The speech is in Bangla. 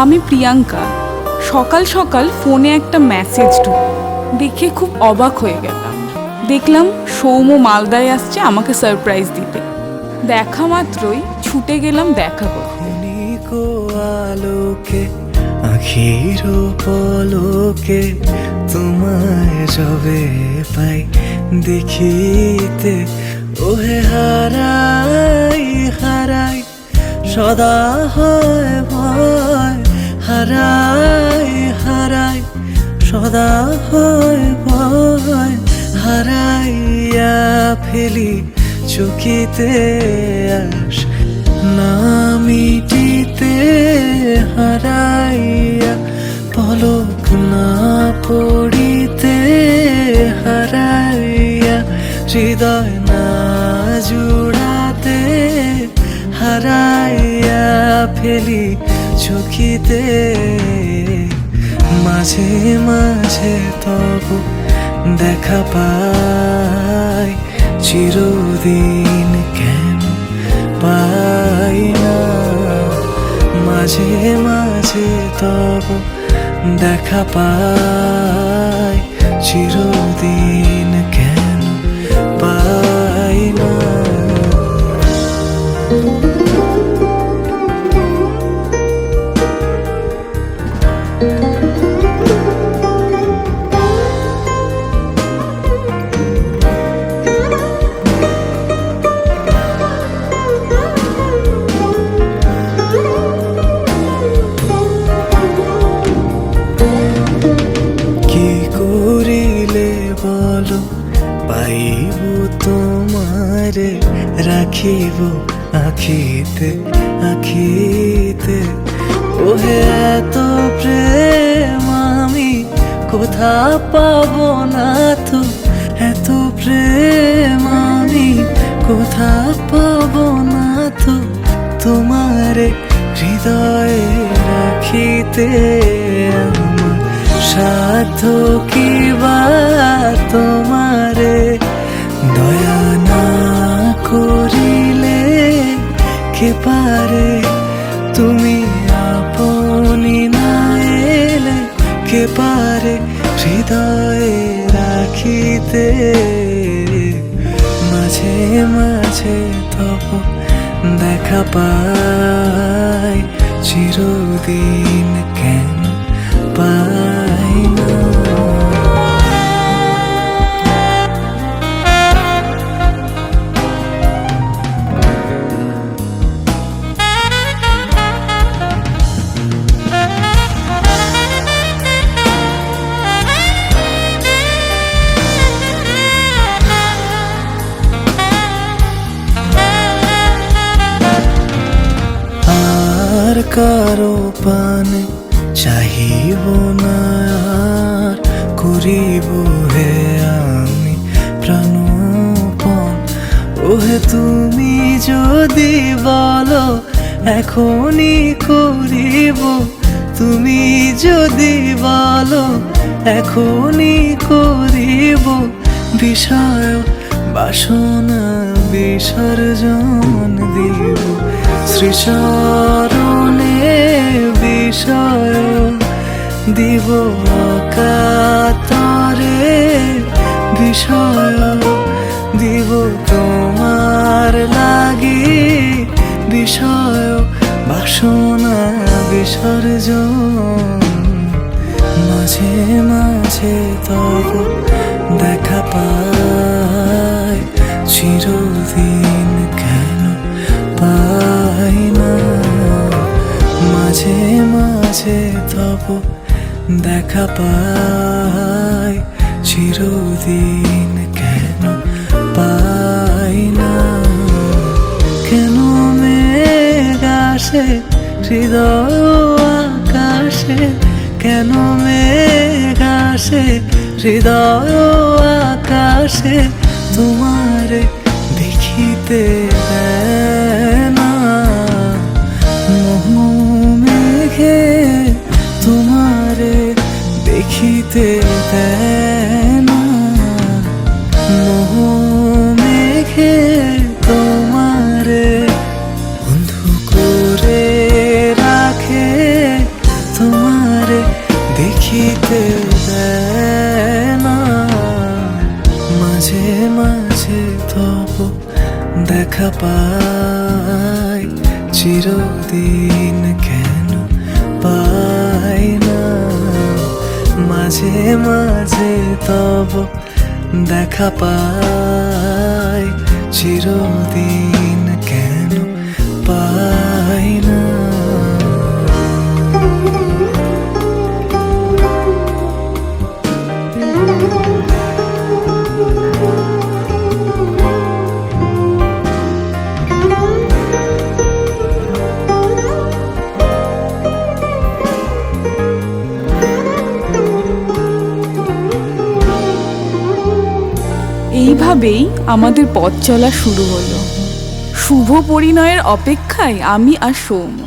আমি প্রিয়াঙ্কা। সকাল সকাল ফোনে একটা মেসেজ দেখে খুব অবাক হয়ে গেলাম। দেখলাম সৌম্য মালদায় আসছে আমাকে সারপ্রাইজ দিতে। দেখা মাত্রই ছুটে গেলাম দেখা করতে। আলোকে আখির পলকে তোমায় যবে পাই দেখিতে, ওহে হারাই হারাই সদা হয় ভয়, হারাই হারাই সদা হয় ভয়, হারাইয়া ফেলি চকিতে আস না মিটিতে, হারাইয়া পলক না পড়িতে, হারাইয়া হৃদয় না জুড়াতে, হারাইয়া ফেলি চকিতে। মাঝে মাঝে তবু দেখা পাই, চিরদিন কেন পাই না। মাঝে মাঝে তবু দেখা পাই, চিরদিন কেন পাই না। পাইব তোমারে রাখিব আখিতে আখিতে, ওহে এত প্রেম আমি কোথা পাব না তো, এত প্রেম আমি কোথা পাব না তো, তোমারে হৃদয়ে রাখিতে আমার সাধ্য কি বা তোমারে দয়া না করিলে কে পারে, তুমি আপনি না এলে কে পারে হৃদয়ে রাখিতে। মাঝে মাঝে তব দেখা পাই, চিরদিন কেন পাই না। কারো পানে চাহিব না আর, করিব হে আমি প্রাণপণ, ওহে তুমি যদি বলো এখনই করিব, তুমি যদি বলো এখনই করিব, বিষয় বাসনা বিসর্জন দিব, শ্রীচরণে বিষয় দিব কাতরে, বিষয় দিব তোমার লাগি, বিষয় বাসনা বিসর্জন। মাঝে মাঝে তব দেখা পাই, চিরদিন কেন পাই না। মাঝে মাঝে তব দেখা পাই, চিরদিন কেন পাই না। কেন মেঘ আসে হৃদয় আকাশে, কেন মেঘ আসে হৃদয় আকাশে, তোমারে দেখিতে দেয় না। মোহ মেঘে তোমারে দেখিতে দেয় না, মোহ মেঘে তোমারে বন্ধু করে রাখে পাই চিরদিন কেন পাই না মাঝে মাঝে তব দেখা পাই চিরদিন কেন পাই না এইভাবেই আমাদের পথ চলা শুরু হলো। শুভ পরিণয়ের অপেক্ষায় আমি আর সৌম্য।